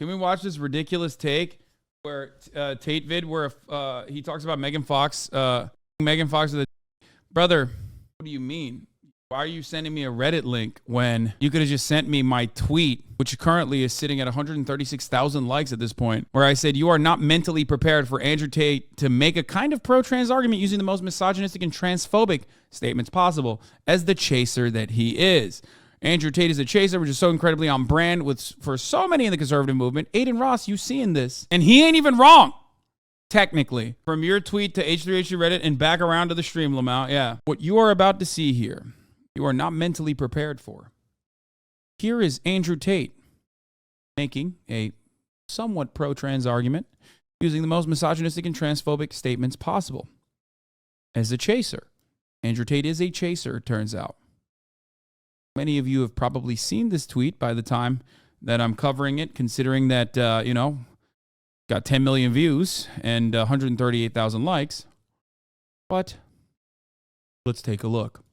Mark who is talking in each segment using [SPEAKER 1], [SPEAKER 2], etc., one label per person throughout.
[SPEAKER 1] Can we watch this ridiculous take where Tate vid where he talks about Megan Fox? Megan Fox with a brother. What do you mean? Why are you sending me a Reddit link when you could have just sent me my tweet, which currently is sitting at 136,000 likes at this point, where I said, you are not mentally prepared for Andrew Tate to make a kind of pro-trans argument using the most misogynistic and transphobic statements possible as the chaser that he is. Andrew Tate is a chaser, which is so incredibly on brand for so many in the conservative movement. Aiden Ross, you seeing this. And he ain't even wrong. Technically, from your tweet to H3H Reddit and back around to the stream, Lamau. Yeah. What you are about to see here, you are not mentally prepared for. Here is Andrew Tate making a somewhat pro-trans argument using the most misogynistic and transphobic statements possible. As a chaser. Andrew Tate is a chaser, it turns out. Many of you have probably seen this tweet by the time that I'm covering it, considering that, got 10 million views and 138,000 likes. But let's take a look.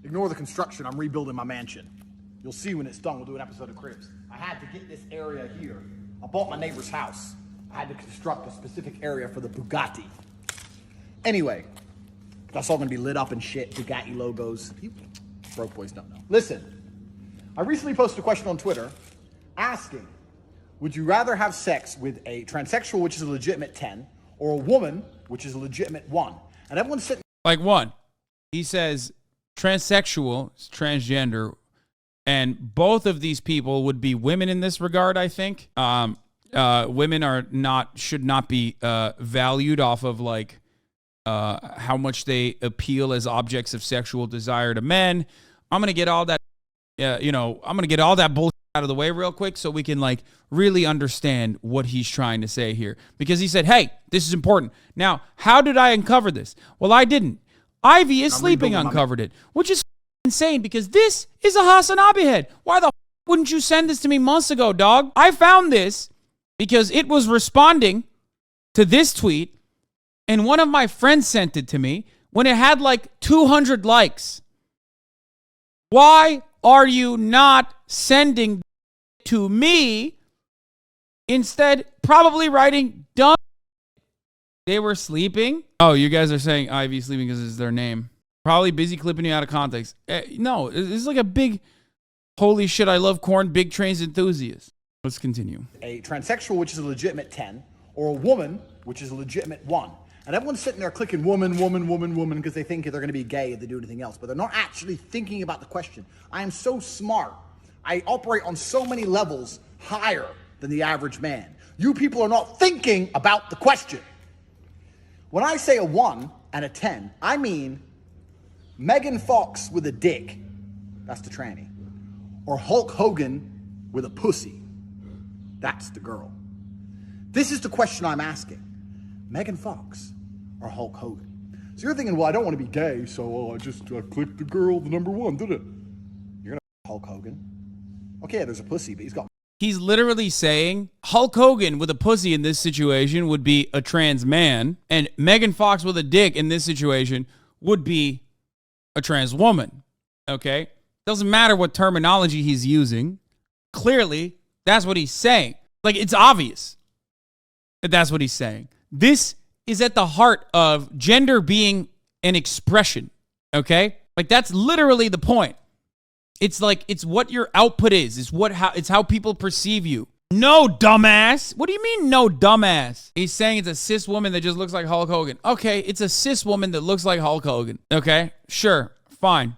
[SPEAKER 2] Ignore the construction. I'm rebuilding my mansion. You'll see when it's done. We'll do an episode of Cribs. I had to get this area here. I bought my neighbor's house. I had to construct a specific area for the Bugatti. Anyway, that's all going to be lit up and shit. Bugatti logos. You broke boys don't know. Listen, I recently posted a question on Twitter asking, would you rather have sex with a transsexual, which is a legitimate 10, or a woman, which is a legitimate 1? And everyone's sitting...
[SPEAKER 1] Like 1. He says transsexual, transgender, and both of these people would be women in this regard, I think. Women should not be valued off of like how much they appeal as objects of sexual desire to men. I'm going to get all that, I'm going to get all that bullshit out of the way real quick so we can like really understand what he's trying to say here. Because he said, hey, this is important. Now, how did I uncover this? Well, I didn't. Ivy is Sleeping uncovered it, which is insane because this is a Hasanabi head. Why the wouldn't you send this to me months ago, dog? I found this because it was responding to this tweet and one of my friends sent it to me when it had like 200 likes. Why are you not sending to me? Instead, probably writing dumb. They were sleeping. Oh, you guys are saying Ivy Sleeping because it's their name. Probably busy clipping you out of context. No, this is like a big, holy shit, I love corn, big trains enthusiast. Let's continue.
[SPEAKER 2] A transsexual, which is a legitimate 10, or a woman, which is a legitimate 1. And everyone's sitting there clicking woman, woman, woman, woman, because they think they're going to be gay if they do anything else. But they're not actually thinking about the question. I am so smart. I operate on so many levels higher than the average man. You people are not thinking about the question. When I say a 1 and a 10, I mean Megan Fox with a dick. That's the tranny. Or Hulk Hogan with a pussy. That's the girl. This is the question I'm asking. Megan Fox or Hulk Hogan? So you're thinking, well, I don't want to be gay, so I just clicked the girl, the number 1, did it? You're going to Hulk Hogan. Okay, there's a pussy, but
[SPEAKER 1] he's literally saying Hulk Hogan with a pussy in this situation would be a trans man, and Megan Fox with a dick in this situation would be a trans woman. Okay? Doesn't matter what terminology he's using. Clearly, that's what he's saying. Like, it's obvious that that's what he's saying. This is at the heart of gender being an expression. Okay? Like, that's literally the point. It's like, it's what your output is. It's how people perceive you. No, dumbass. What do you mean, no, dumbass? He's saying it's a cis woman that just looks like Hulk Hogan. Okay, it's a cis woman that looks like Hulk Hogan. Okay, sure, fine.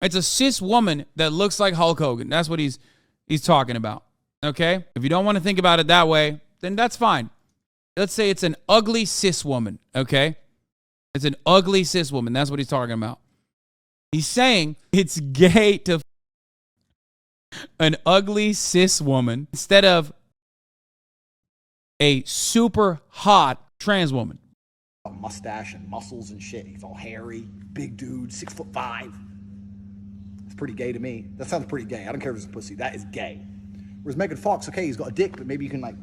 [SPEAKER 1] It's a cis woman that looks like Hulk Hogan. That's what he's talking about. Okay? If you don't want to think about it that way, then that's fine. Let's say it's an ugly cis woman. Okay? It's an ugly cis woman. That's what he's talking about. He's saying it's gay to an ugly cis woman instead of a super hot trans woman.
[SPEAKER 2] A mustache and muscles and shit. He's all hairy, big dude, 6'5". It's pretty gay to me. That sounds pretty gay. I don't care if it's a pussy. That is gay. Whereas Megan Fox, okay, he's got a dick, but maybe you can like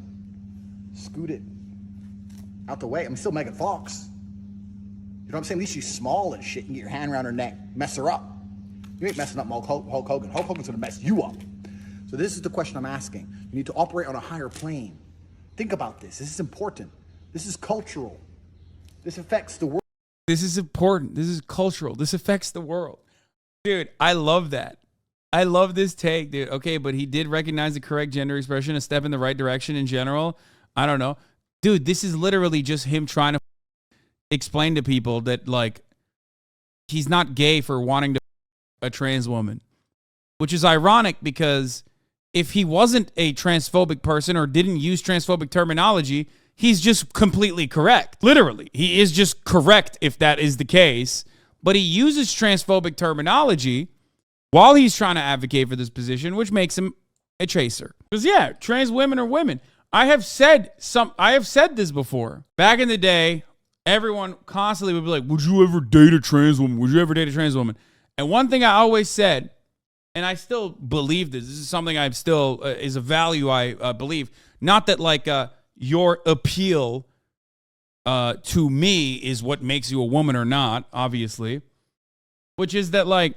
[SPEAKER 2] scoot it out the way. I'm still Megan Fox. You know what I'm saying? At least she's small and shit. You can get your hand around her neck, mess her up. You ain't messing up Hulk Hogan. Hulk Hogan's gonna mess you up. So So this is the question I'm asking. You need to operate on a higher plane. Think about this. This is important. This is cultural. This affects the world.
[SPEAKER 1] This is important. This is cultural. This affects the world. Dude, I love that. I love this take, dude. Okay, but he did recognize the correct gender expression, a step in the right direction in general. I don't know. Dude, this is literally just him trying to explain to people that, like, he's not gay for wanting to a trans woman, which is ironic because if he wasn't a transphobic person or didn't use transphobic terminology, he's just completely correct. Literally, he is just correct if that is the case. But he uses transphobic terminology while he's trying to advocate for this position, which makes him a chaser. Because yeah, trans women are women. I have said this before. Back in the day, everyone constantly would be like, would you ever date a trans woman? Would you ever date a trans woman? And one thing I always said, and I still believe this is something I've still, is a value I believe. Not that like your appeal to me is what makes you a woman or not, obviously. Which is that like,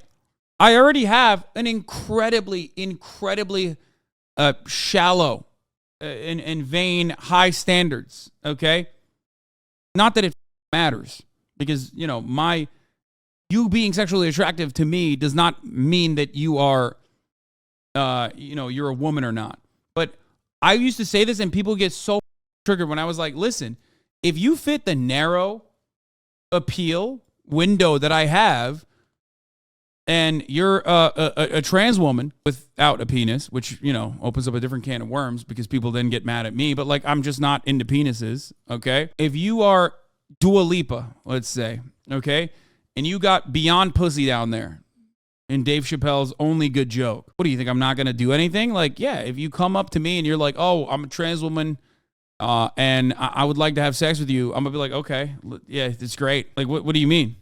[SPEAKER 1] I already have an incredibly shallow and vain high standards, okay? Not that it matters, because, you know, you being sexually attractive to me does not mean that you are, you're a woman or not. But I used to say this and people get so triggered when I was like, listen, if you fit the narrow appeal window that I have, and you're a trans woman without a penis, which, you know, opens up a different can of worms because people then get mad at me. But, like, I'm just not into penises, okay? If you are Dua Lipa, let's say, okay, and you got Beyond Pussy down there in Dave Chappelle's Only Good Joke, what do you think? I'm not going to do anything? Like, yeah, if you come up to me and you're like, oh, I'm a trans woman and I would like to have sex with you, I'm going to be like, okay, yeah, it's great. Like, what do you mean?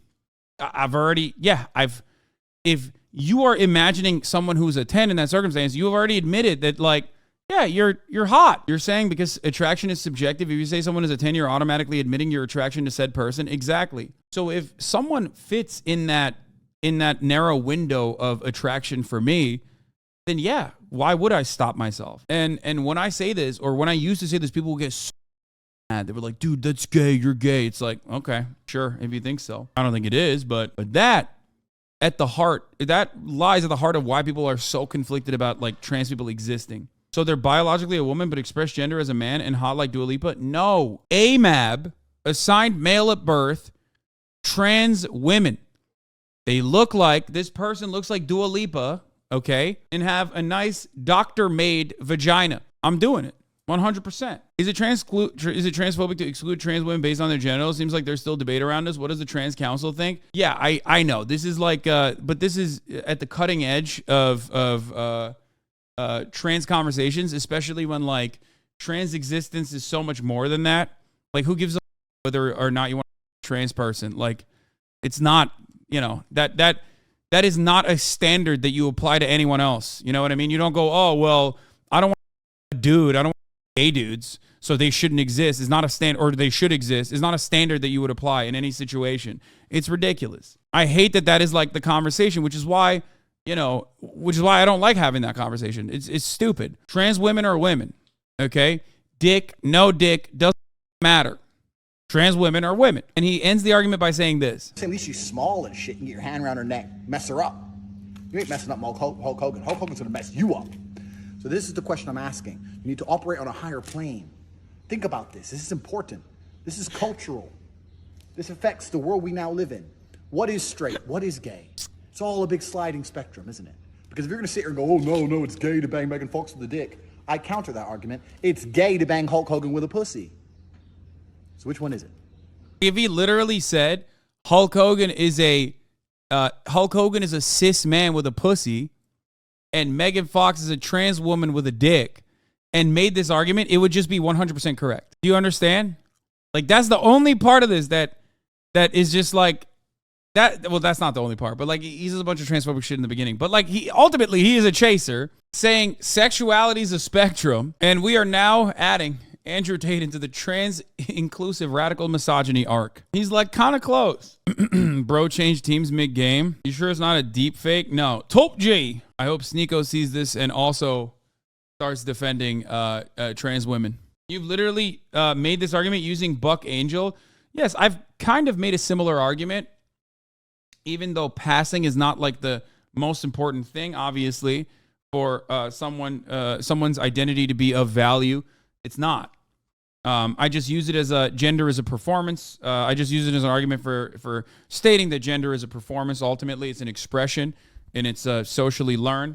[SPEAKER 1] If you are imagining someone who's a 10 in that circumstance, you have already admitted that, like, yeah, you're hot. You're saying because attraction is subjective. If you say someone is a 10, you're automatically admitting your attraction to said person. Exactly. So if someone fits in that narrow window of attraction for me, then yeah, why would I stop myself? And when I say this, or when I used to say this, people will get so mad. They were like, dude, that's gay. You're gay. It's like, okay, sure, if you think so. I don't think it is, but that lies at the heart of why people are so conflicted about, like, trans people existing. So they're biologically a woman but express gender as a man and hot like Dua Lipa? No. AMAB, assigned male at birth, trans women. This person looks like Dua Lipa, okay, and have a nice doctor-made vagina. I'm doing it. 100%. Is it transphobic to exclude trans women based on their genitals? Seems like there's still debate around this. What does the trans council think? Yeah, I know. This is like, but this is at the cutting edge of trans conversations, especially when, like, trans existence is so much more than that. Like, who gives a whether or not you want a trans person? Like, it's not, you know, that is not a standard that you apply to anyone else. You know what I mean? You don't go, oh, well, I don't want a dude. I don't want gay dudes, so they shouldn't exist. Is not a stand, or they should exist. Is not a standard that you would apply in any situation. It's ridiculous. I hate that is like the conversation, which is why I don't like having that conversation. It's stupid. Trans women are women, okay? Dick, no dick, doesn't matter. Trans women are women. And he ends the argument by saying this.
[SPEAKER 2] At least she's small and shit. You can get your hand around her neck, mess her up. You ain't messing up Hulk Hogan. Hulk Hogan's gonna mess you up. So this is the question I'm asking. You need to operate on a higher plane. Think about this. This is important. This is cultural. This affects the world we now live in. What is straight? What is gay? It's all a big sliding spectrum, isn't it? Because if you're going to sit here and go, oh, no, it's gay to bang Megan Fox with a dick, I counter that argument. It's gay to bang Hulk Hogan with a pussy. So which one is it?
[SPEAKER 1] If he literally said Hulk Hogan is a cis man with a pussy, and Megan Fox is a trans woman with a dick, and made this argument, it would just be 100% correct. Do you understand? Like, that's the only part of this that is just like that. Well, that's not the only part, but like, he says a bunch of transphobic shit in the beginning. But like, he is a chaser saying sexuality is a spectrum, and we are now adding Andrew Tate into the trans-inclusive radical misogyny arc. He's like kind of close. Bro changed teams mid-game. You sure it's not a deep fake? No. Top G. I hope Sneeko sees this and also starts defending trans women. You've literally made this argument using Buck Angel. Yes, I've kind of made a similar argument, even though passing is not like the most important thing, obviously, for someone's identity to be of value. It's not. I just use it as a gender as a performance. I just use it as an argument for stating that gender is a performance. Ultimately, it's an expression, and it's socially learned.